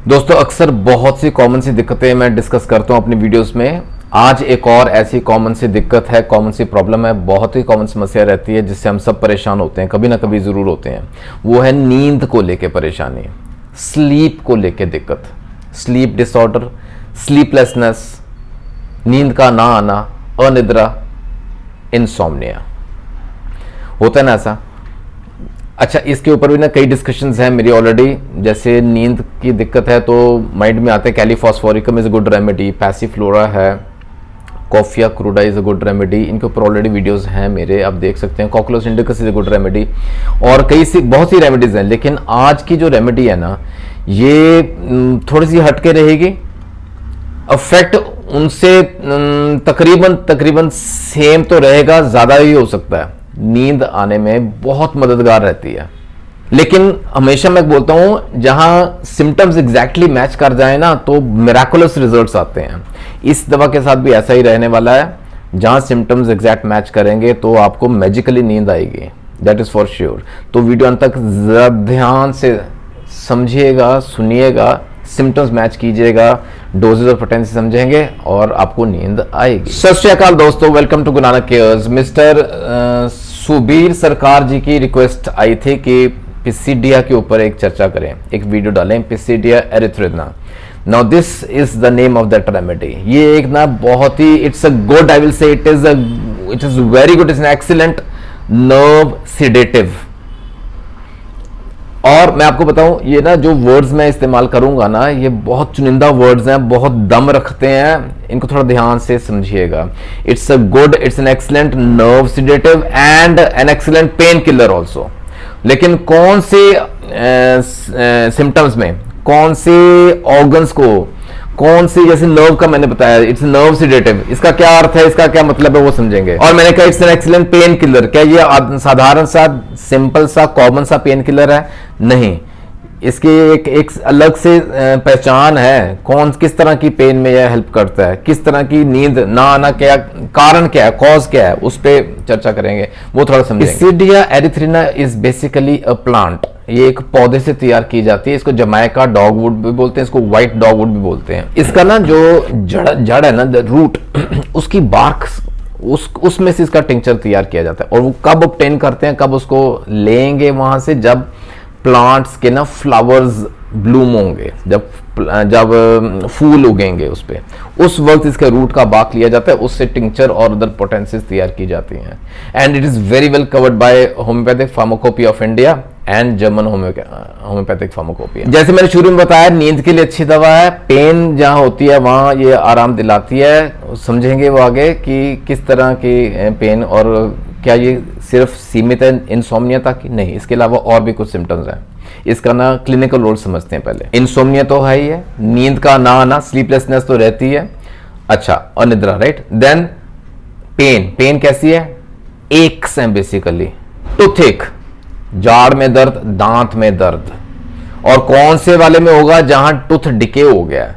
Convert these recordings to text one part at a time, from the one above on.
दोस्तों अक्सर बहुत सी कॉमन सी दिक्कतें मैं डिस्कस करता हूं अपनी वीडियोस में। आज एक और ऐसी कॉमन सी दिक्कत है, कॉमन सी प्रॉब्लम है, बहुत ही कॉमन समस्या रहती है जिससे हम सब परेशान होते हैं, कभी ना कभी ज़रूर होते हैं। वो है नींद को लेके परेशानी, स्लीप को लेके दिक्कत, स्लीप डिसऑर्डर, स्लीपलेसनेस, नींद का ना आना, अनिद्रा, इंसोम्निया। होता है ना ऐसा? अच्छा, इसके ऊपर भी ना कई डिस्कशंस हैं मेरी ऑलरेडी। जैसे नींद की दिक्कत है तो माइंड में आते हैं kali phosphoricum is a good remedy, passiflora है, coffea cruda is a good remedy. इनके ऊपर ऑलरेडी वीडियोस हैं मेरे, आप देख सकते हैं। Cocculus indicus is a good remedy और बहुत सी रेमेडीज़ हैं। लेकिन आज की जो रेमेडी है ना, ये थोड़ी सी हटके रहेगी। इफेक्ट उनसे तकरीबन सेम तो रहेगा, ज़्यादा ही हो सकता है। नींद आने में बहुत मददगार रहती है। लेकिन हमेशा मैं बोलता हूं, जहां सिम्टम्स एग्जैक्टली मैच कर जाए ना, तो मिराकुलस रिजल्ट्स आते हैं। इस दवा के साथ भी ऐसा ही रहने वाला है। जहां सिम्टम्स एग्जैक्ट मैच करेंगे तो आपको मैजिकली नींद आएगी, दैट इज फॉर श्योर। तो वीडियो अंत तक जरा ध्यान से समझिएगा, सुनिएगा, सिम्टम्स मैच कीजिएगा, डोजेज ऑफ पोटेंसी समझेंगे और आपको नींद आएगी। सत श्री अकाल दोस्तों, welcome to Guru Nanak cares. Mister Subir सरकार जी की रिक्वेस्ट आई थी कि पिसिडिया के ऊपर एक चर्चा करें, एक वीडियो डालें, piscidia erythrina. Now this is the name of that remedy. ये एक ना बहुत ही, it's a good, I will say it is very good, it's an excellent nerve sedative. और मैं आपको बताऊं, ये ना जो वर्ड्स मैं इस्तेमाल करूंगा ना, ये बहुत चुनिंदा वर्ड्स हैं, बहुत दम रखते हैं, इनको थोड़ा ध्यान से समझिएगा। It's a good, it's an excellent nerve sedative and an excellent pain killer also. लेकिन कौन से सिम्टम्स में, कौन से ऑर्गन्स को, कौन सी, जैसे नर्व का मैंने बताया, इट्स नर्व सिडेटिव, इसका क्या अर्थ है, इसका क्या मतलब है, वो समझेंगे। और मैंने कहा it's an excellent pain killer. क्या ये साधारण सा, सिंपल सा, कॉमन सा पेन किलर है? नहीं, इसकी एक अलग से पहचान है। किस तरह की पेन में यह हेल्प करता है, किस तरह की नींद ना आना, क्या कारण, क्या है, कॉज क्या है, उस पर चर्चा करेंगे, वो थोड़ा समझेंगे। पिसिडिया एरिथ्रिना इज बेसिकली अ प्लांट। ये एक पौधे से तैयार की जाती है। इसको जमैका डॉगवुड भी बोलते हैं, इसको व्हाइट डॉगवुड भी बोलते हैं। इसका ना जो जड़ है ना, रूट, उसकी बार्क, उसमें से इसका टिंचर तैयार किया जाता है। और वो कब ऑब्टेन करते हैं, कब उसको लेंगे वहां से, जब प्लांट्स के ना फ्लावर्स ब्लूम होंगे, जब फूल उगेंगे उस पे, उस वक्त इसके रूट का बाक लिया जाता है, उससे टिंचर और अदर पोटेंसीज तैयार की जाती हैं। And it is very well covered by homeopathic pharmacopoeia of India and German homeopathic pharmacopoeia. जैसे मैंने शुरू में बताया, नींद के लिए अच्छी दवा है। पेन जहां होती है वहां ये आराम दिलाती है। समझेंगे वो आगे कि किस तरह की पेन, और क्या ये सिर्फ सीमित है इंसोम्निया तक? नहीं, इसके अलावा और भी कुछ सिम्टम्स हैं। इसका ना क्लिनिकल रोल समझते हैं पहले। इंसोम्निया तो है ही है, नींद का ना आना, स्लीपलेसनेस तो रहती है। अच्छा, अनिद्रा, राइट। देन पेन कैसी है? एक्स हैं बेसिकली, टूथेक, जाड़ में दर्द, दांत में दर्द। और कौन से वाले में होगा? जहां टूथ डिके हो गया,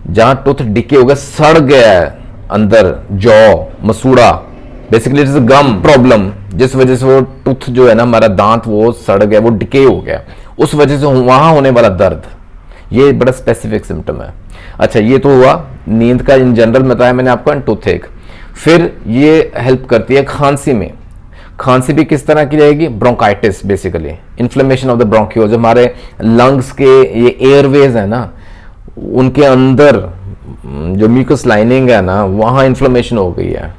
जहां टूथ डिके हो गया, सड़ गया है अंदर, जॉ, मसूड़ा, बेसिकली इट्स गम प्रॉब्लम, जिस वजह से वो टूथ जो है ना, हमारा दांत, वो सड़ गया, वो डिके हो गया, उस वजह से वहां होने वाला दर्द। ये बड़ा स्पेसिफिक सिम्टम है। अच्छा, ये तो हुआ नींद का, इन जनरल बताया मैंने आपको, टूथेक। फिर ये हेल्प करती है खांसी में। खांसी भी किस तरह की रहेगी? Bronchitis, basically inflammation of the bronchioles. हमारे लंग्स के ये एयरवेज है ना, उनके अंदर जो म्यूकस लाइनिंग है ना, वहां इन्फ्लेमेशन हो गई है,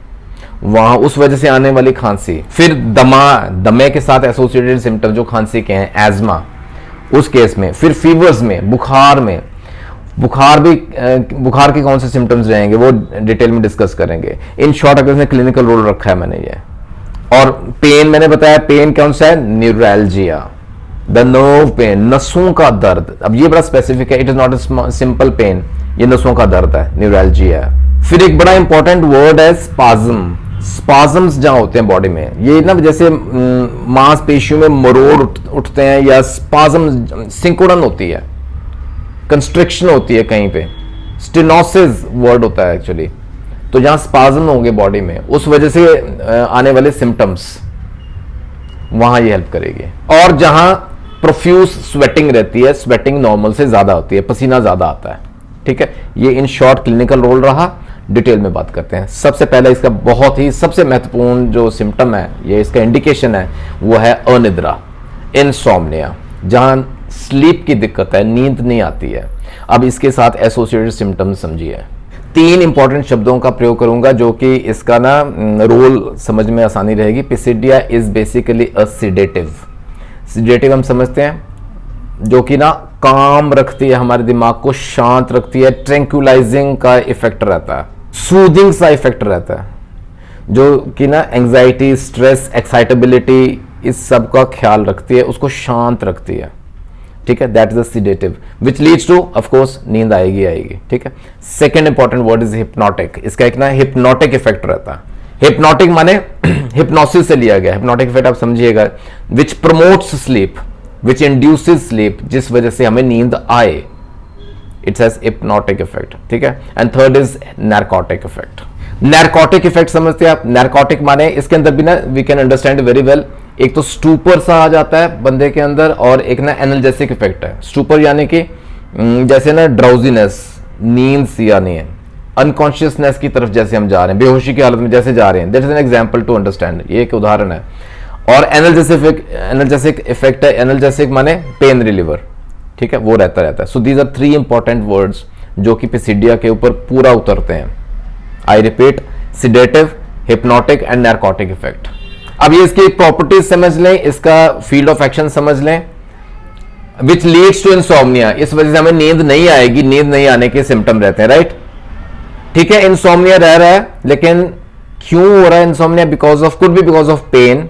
वहां उस वजह से आने वाली खांसी। फिर दमे के साथ एसोसिएटेड सिम्टम जो खांसी के हैं, एज्मा, उस केस में। फिर फीवर्स में, बुखार के कौन से सिम्टम्स रहेंगे वो डिटेल में डिस्कस करेंगे। इन शॉर्ट अगर क्लिनिकल रोल रखा है मैंने ये। और पेन मैंने बताया, पेन कौन सा है? न्यूरैल्जिया, द नर्व पेन, नसों का दर्द। अब ये बड़ा स्पेसिफिक है, it is not a simple pain, ये नसों का दर्द है, न्यूरैल्जिया। फिर एक बड़ा इंपॉर्टेंट वर्ड है स्पाज्म। स्पाज्म्स जहां होते हैं बॉडी में, ये ना जैसे मांसपेशियों में मरोड़ उठते हैं, या स्पाज्म, सिंकुड़न होती है, कंस्ट्रिक्शन होती है कहीं पे, स्टेनोसिस वर्ड होता है एक्चुअली। तो जहां स्पाज्म होंगे बॉडी में, उस वजह से आने वाले सिम्टम्स, वहां ये हेल्प करेगी। और जहां प्रोफ्यूज स्वेटिंग रहती है, स्वेटिंग नॉर्मल से ज्यादा होती है, पसीना ज्यादा आता है। ठीक है, ये इन शॉर्ट क्लिनिकल रोल रहा। डिटेल में बात करते हैं। सबसे पहला इसका बहुत ही सबसे महत्वपूर्ण जो सिम्टम है, ये इसका इंडिकेशन है, वो है अनिद्रा, इंसोम्निया, जहां स्लीप की दिक्कत है, नींद नहीं आती है। अब इसके साथ एसोसिएटेड सिम्टम्स समझिए। 3 इंपॉर्टेंट शब्दों का प्रयोग करूंगा जो कि इसका ना रोल समझ में आसानी रहेगी। Piscidia is basically a sedative. Sedative हम समझते हैं, जो कि ना काम रखती है, हमारे दिमाग को शांत रखती है, ट्रैंक्विलाइजिंग का इफेक्ट रहता है, सूदिंग सा इफेक्ट रहता है, जो कि ना एंग्जाइटी, स्ट्रेस, एक्साइटेबिलिटी, इस सब का ख्याल रखती है, उसको शांत रखती है। ठीक है, that is a sedative which leads two of course नींद आएगी। ठीक है, second important word is hypnotic. इसका एक ना हिप्नोटिक इफेक्ट रहता है। हिप्नोटिक माने हिप्नोसिस से लिया गया। हिप्नोटिक इफेक्ट आप समझिएगा, विच प्रमोट्स स्लीप, विच इंड्यूसेस स्लीप, जिस वजह से हमें नींद आए, इट्स हैज हिप्नोटिक इफेक्ट। ठीक है, and third is narcotic effect. Narcotic effect समझते हैं आप? नारकोटिक माने इसके अंदर भी ना we can understand very well, एक तो स्टूपर सा आ जाता है बंदे के अंदर, और एक ना एनाल्जेसिक इफेक्ट है। स्टूपर यानी कि जैसे ना ड्राउजीनेस, नींद सी आनी है, अनकॉन्शियसनेस की तरफ जैसे हम जा रहे हैं, बेहोशी की हालत में जैसे जा रहे हैं, that is an example to understand, ये एक उदाहरण है। और एनाल्जेसिक इफेक्ट है, एनाल्जेसिक माने पेन रिलीवर। ठीक है, वो रहता है। So these are 3 important words जो कि पिसिडिया के ऊपर पूरा उतरते हैं। I repeat, sedative, hypnotic and narcotic effect. अब ये इसकी प्रॉपर्टीज समझ लें, इसका फील्ड ऑफ एक्शन समझ लें। विच लीड्स टू इंसोम्निया, इस वजह से हमें नींद नहीं आएगी, नींद नहीं आने के सिम्टम रहते हैं, राइट? ठीक है, इंसोम्निया रह रहा है, लेकिन क्यों हो रहा है insomnia? Because of, could be because of pain,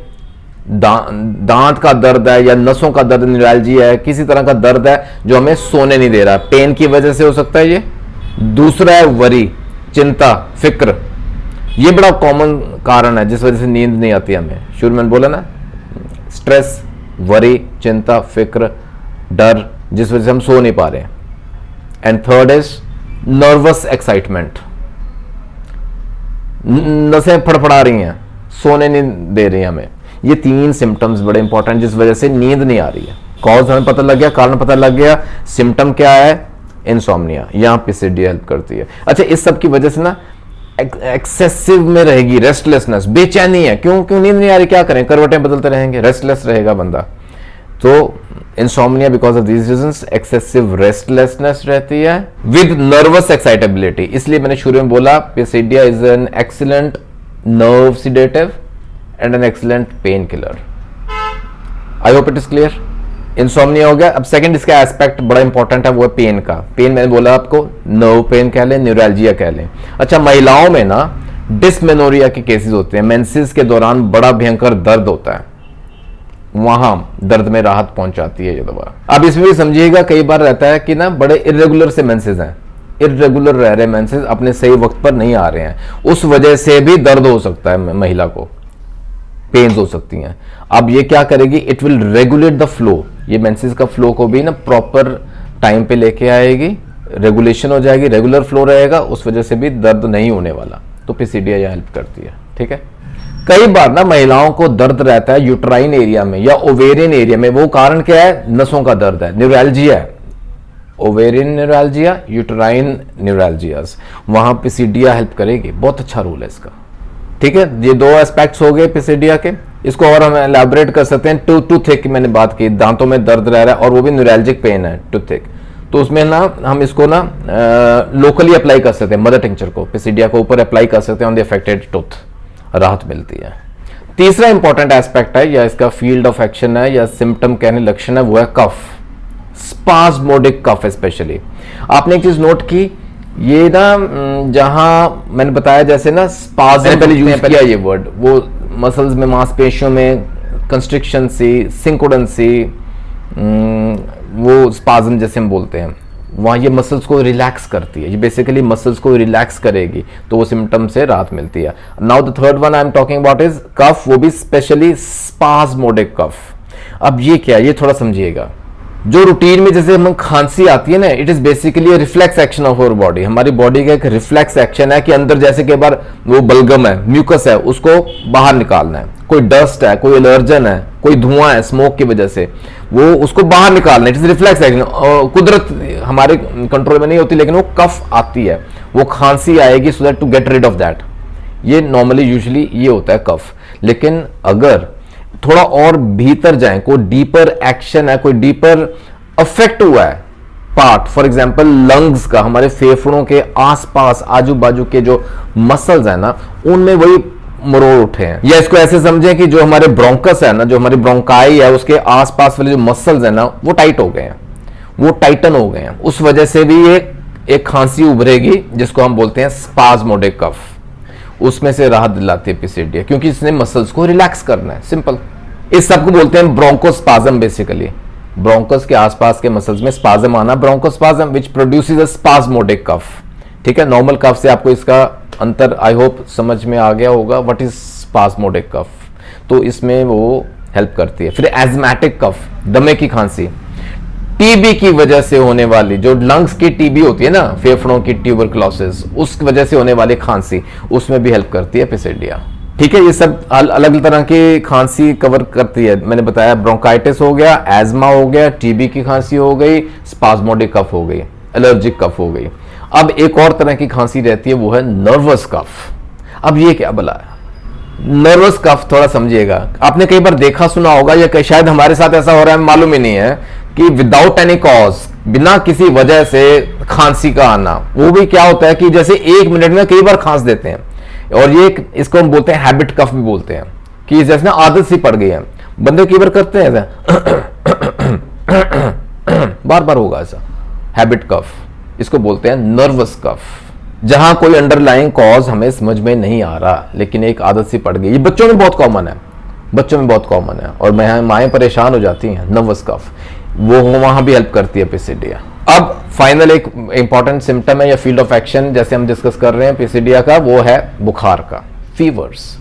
दांत का दर्द है, या नसों का दर्द, न्यूरैल्जिया है, किसी तरह का दर्द है जो हमें सोने नहीं दे रहा। पेन की वजह से हो सकता है ये। दूसरा है वरी, चिंता, फिक्र। ये बड़ा कॉमन कारण है जिस वजह से नींद नहीं आती हमें। शुरू में बोला ना, स्ट्रेस, वरी, चिंता, फिक्र, डर, जिस वजह से हम सो नहीं पा रहे हैं। And third is nervous excitement, नसें फड़फड़ा रही हैं, सोने नहीं दे रही हैं हमें। ये 3 सिम्टम्स बड़े इंपॉर्टेंट जिस वजह से नींद नहीं आ रही है। कॉज हमें पता लग गया, कारण पता लग गया, सिम्टम क्या है? इंसोम्निया। यहां पिसिडिया हेल्प करती है। अच्छा, इस सब की वजह से ना एक्सेसिव में रहेगी रेस्टलेसनेस, बेचैनी है। क्यों नींद नहीं आ रही? क्या करें, करवटें बदलते रहेंगे, रेस्टलेस रहेगा बंदा। तो insomnia because of these reasons, excessive restlessness रहती है विद नर्वस एक्साइटेबिलिटी। इसलिए मैंने शुरू में बोला piscidia is an excellent nerve sedative and an excellent painkiller. I hope it is clear. Insomnia हो गया। अब सेकंड इसका एस्पेक्ट बड़ा इंपॉर्टेंट है, वो है पेन का। पेन मैंने बोला आपको, नर्व पेन कह लें, न्यूरैल्जिया कह लें। अच्छा, महिलाओं में ना डिस्मेनोरिया के केसेस होते हैं, मेंसेस के दौरान बड़ा भयंकर दर्द होता है, वहां दर्द में राहत पहुंचाती है ये दवा। अब इसमें भी समझिएगा, कई बार रहता है कि ना बड़े इरेगुलर से मेंसेस हैं, इरेगुलर रह रहे मेंसेस, अपने सही वक्त पर नहीं आ रहे हैं, उस वजह से भी दर्द हो सकता है महिला को, पेन्स हो सकती हैं। अब ये क्या करेगी? It will regulate the flow, ये मेंसेस का फ्लो को भी ना प्रॉपर टाइम पे लेके आएगी, रेगुलेशन हो जाएगी, रेगुलर फ्लो रहेगा, उस वजह से भी दर्द नहीं होने वाला। तो पिसिडिया यह हेल्प करती है। ठीक है, कई बार ना महिलाओं को दर्द रहता है यूट्राइन एरिया में या ओवेरियन एरिया में। वो कारण क्या है? नसों का दर्द है, न्यूरैल्जिया है, ओवेरियन न्यूरैल्जिया, यूट्राइन न्यूरैल्जियास, वहां पिसिडिया हेल्प करेगी। बहुत अच्छा रूल है इसका। ठीक है, ये 2 एस्पेक्ट्स हो गए पिसिडिया के। इसको और हम एलैबोरेट कर सकते हैं। टूथिक की मैंने बात की, दांतों में दर्द रह रहा है और वो भी न्यूरैल्जिक पेन है, टूथिक, तो उसमें ना हम इसको ना लोकली अप्लाई कर सकते हैं, मदर टिंचर को पिसिडिया को ऊपर अप्लाई कर सकते हैं ऑन द अफेक्टेड टूथ, राहत मिलती है। तीसरा इंपॉर्टेंट एस्पेक्ट है, या इसका फील्ड ऑफ एक्शन है, या सिम्टम कहने लक्षण है, वो है कफ, स्पाज्मोडिक कफ। स्पेशली आपने एक चीज नोट की, ये ना जहां मैंने बताया जैसे ना स्पाज्म पहले यूज किया ये वर्ड, वो मसल्स में, मांसपेशियों में कंस्ट्रिक्शन सी, सिंकोडेंसी, वो स्पाज्म जैसे हम बोलते हैं, वहाँ ये मसल्स को रिलैक्स करती है। ये बेसिकली मसल्स को रिलैक्स करेगी, तो वो सिम्टम से राहत मिलती है। Now the third one I am talking about is cough, वो भी स्पेशली स्पाज्मोडिक कफ। अब ये क्या है, ये थोड़ा समझिएगा। जो रूटीन में जैसे हम खांसी आती है ना, it is basically reflex action of our body. हमारी बॉडी का एक रिफ्लेक्स एक्शन है कि अंदर जैसे कई बार वो बलगम है, म्यूकस है, उसको बाहर निकालना है। कोई डस्ट है, कोई एलर्जन है, कोई धुआं है स्मोक की वजह से, वो उसको बाहर निकालना है। It is reflex action. कुदरत हमारे कंट्रोल में नहीं होती, लेकिन वो कफ आती है, वो खांसी आएगी so that to get rid of that. ये नॉर्मली यूजुअली ये होता है कफ। लेकिन अगर थोड़ा और भीतर जाएं, कोई डीपर एक्शन है, कोई डीपर अफेक्ट हुआ है पार्ट, फॉर एग्जांपल लंग्स का, हमारे फेफड़ों के आसपास आजू बाजू के जो मसल्स है ना, उनमें वही मरोड़ उठे हैं। या इसको ऐसे समझें कि जो हमारे ब्रोंकस है ना, जो हमारी ब्रोंकाई है, उसके आसपास वाले जो मसल्स है ना, वो टाइट हो गए हैं, वो टाइटन हो गए हैं। उस वजह से भी एक खांसी उभरेगी, जिसको हम बोलते हैं स्पाज्मोडिक कफ। उसमें से राहत दिलाती है पिसिडिया, क्योंकि इसने मसल्स को रिलैक्स करना है, सिंपल। इस सबको बोलते हैं ब्रोंकोस्पाज्म। बेसिकली ब्रोंकस के आसपास के मसल्स में स्पाज्म आना, bronchospasm which produces a spasmodic cough. ठीक है, नॉर्मल कफ से आपको इसका अंतर आई होप समझ में आ गया होगा, व्हाट इज स्पाज्मोडिक कफ। तो इसमें वो हेल्प करती है। फिर एजमैटिक कफ, दमे की खांसी, टीबी की वजह से होने वाली, जो लंग्स की टीबी होती है ना, फेफड़ों की ट्यूबरकुलोसिस, उस वजह से होने वाली खांसी, उसमें भी हेल्प करती है पिसिडिया। ठीक है, ये सब अलग तरह की खांसी कवर करती है। मैंने बताया ब्रोंकाइटिस हो गया, एजमा हो गया, टीबी की खांसी हो गई, स्पाज्मोडिक कफ हो गई, एलर्जिक कफ हो गई। अब एक और तरह की खांसी रहती है, वो है नर्वस कफ। अब ये क्या भला है नर्वस कफ, थोड़ा समझिएगा। आपने कई बार देखा सुना होगा, या शायद हमारे साथ ऐसा हो रहा है, मालूम ही नहीं है, कि विदाउट एनी कॉज, बिना किसी वजह से खांसी का आना। वो भी क्या होता है कि जैसे 1 मिनट में कई बार खांस देते हैं, और ये इसको हम बोलते हैं हैबिट कफ भी बोलते हैं, कि जैसे ना आदत सी पड़ गई है, बंदे कई बार करते हैं ऐसा बार बार होगा ऐसा, हैबिट कफ। इसको बोलते हैं नर्वस कफ, जहां कोई अंडरलाइंग कॉज हमें समझ में नहीं आ रहा, लेकिन एक आदत सी पड़ गई। ये बच्चों में बहुत कॉमन है, बच्चों में बहुत कॉमन है, और माएँ परेशान हो जाती हैं। नर्वस कफ वो वहां भी हेल्प करती है पिसिडिया। अब फाइनल एक इंपॉर्टेंट सिम्टम है या फील्ड ऑफ एक्शन, जैसे हम डिस्कस कर रहे हैं पिसिडिया का, वो है बुखार का, फीवर्स।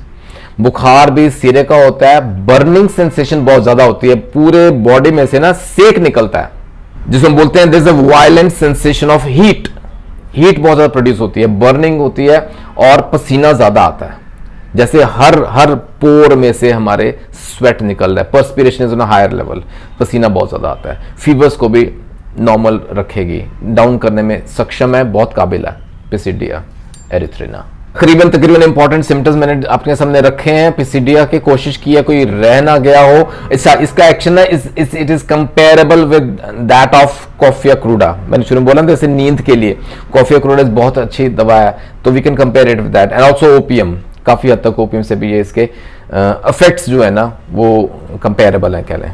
बुखार भी सिरे का होता है, बर्निंग सेंसेशन बहुत ज्यादा होती है, पूरे बॉडी में से ना सेक निकलता है, जिसको हम बोलते हैं this a violent sensation of heat. Heat बहुत ज्यादा प्रोड्यूस होती है, बर्निंग होती है, और पसीना ज्यादा आता है, जैसे हर पोर में से हमारे स्वेट निकल रहा है, perspiration is on a higher level, पसीना बहुत ज्यादा आता है। फीवर्स को भी नॉर्मल रखेगी, डाउन करने में सक्षम है, बहुत काबिल है पिसिडिया एरिथ्रिना। तकरीबन इंपॉर्टेंट सिम्टम्स मैंने आपके सामने रखे हैं पिसिडिया के, कोशिश की है कोई रह ना गया हो। इसका एक्शन है it is comparable with that of coffea cruda. मैंने शुरू में बोला ना, जैसे नींद के लिए कॉफिया क्रूडा बहुत अच्छी दवा है, तो we can compare it with that. And also opium, काफी हद तक ओपियम से भी ये इसके इफेक्ट्स जो है ना वो कंपेरेबल है, कह लें।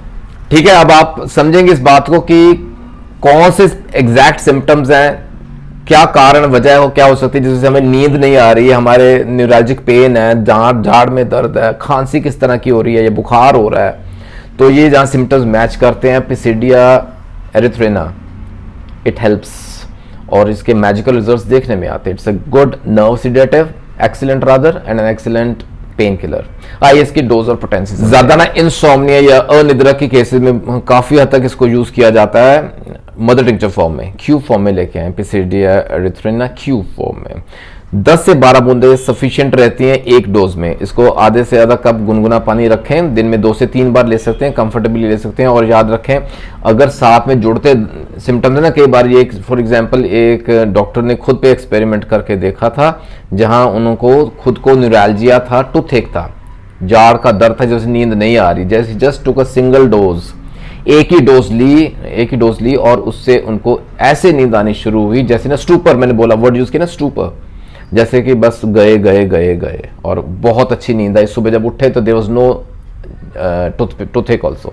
ठीक है, अब आप समझेंगे इस बात को कि कौन से एग्जैक्ट सिम्टम्स हैं, क्या कारण वजह हो, क्या हो सकती है जिससे हमें नींद नहीं आ रही है, हमारे न्यूरल्जिक पेन है, झाड़ में दर्द है, खांसी किस तरह की हो रही है, या बुखार हो रहा है। तो ये जहां सिम्टम्स मैच करते हैं पिसिडिया एरिथ्रिना, इट हेल्प्स, और इसके मैजिकल रिजल्ट्स देखने में आते हैं। It's a good nerve sedative, excellent rather, and an excellent pain killer. आइए इसकी डोज और पोटेंसी। ज्यादा ना इंसोम्निया या अनिद्रा की केसेस में काफी हद तक इसको यूज किया जाता है मदर टिंक्चर फॉर्म में, क्यूब फॉर्म में लेके आए पिसिडिया एरिथ्रिना क्यूब फॉर्म में। 10 से 12 बूंदे सफिशिएंट रहती हैं एक डोज में। इसको आधे से ज्यादा कप गुनगुना पानी रखें, दिन में 2 से 3 बार ले सकते हैं, कंफर्टेबली ले सकते हैं। और याद रखें, अगर साथ में जुड़ते सिम्टम्स है ना, कई बार ये फॉर एग्जांपल एक डॉक्टर ने खुद पे एक्सपेरिमेंट करके देखा था, जहां उनको खुद को न्यूरैल्जिया था, टूथएक था, जाड़ का दर्द था, जैसे नींद नहीं आ रही, जैसे just took a single dose, एक ही डोज ली और उससे उनको ऐसे नींद आनी शुरू हुई जैसे ना स्टूपर, मैंने बोला वर्ड यूज किया ना स्टूपर, जैसे कि बस गए और बहुत अच्छी नींद आई। सुबह जब उठे तो देयर वाज नो टूथएक ऑल्सो,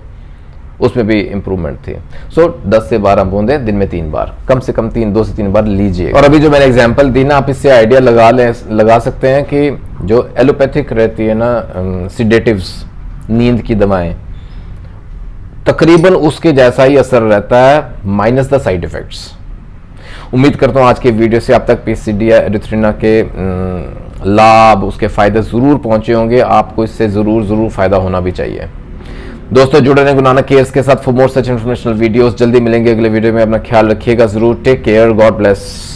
उसमें भी इंप्रूवमेंट थी। सो 10 से 12 बूंदे दिन में 3 बार, कम से कम 2 से 3 बार लीजिए। और अभी जो मैंने एग्जांपल दी ना, आप इससे आइडिया लगा सकते हैं कि जो एलोपैथिक रहती है ना सिडेटिव्स, नींद की दवाएं, तकरीबन उसके जैसा ही असर रहता है, माइनस द साइड इफेक्ट्स। उम्मीद करता हूं आज के वीडियो से आप तक पिसिडिया एरिथ्रिना के लाभ, उसके फायदे जरूर पहुंचे होंगे। आपको इससे जरूर फायदा होना भी चाहिए। दोस्तों जुड़े रहें गुरु नानक केयर्स के साथ for more such informational videos. जल्दी मिलेंगे अगले वीडियो में, अपना ख्याल रखिएगा जरूर। Take care, God bless.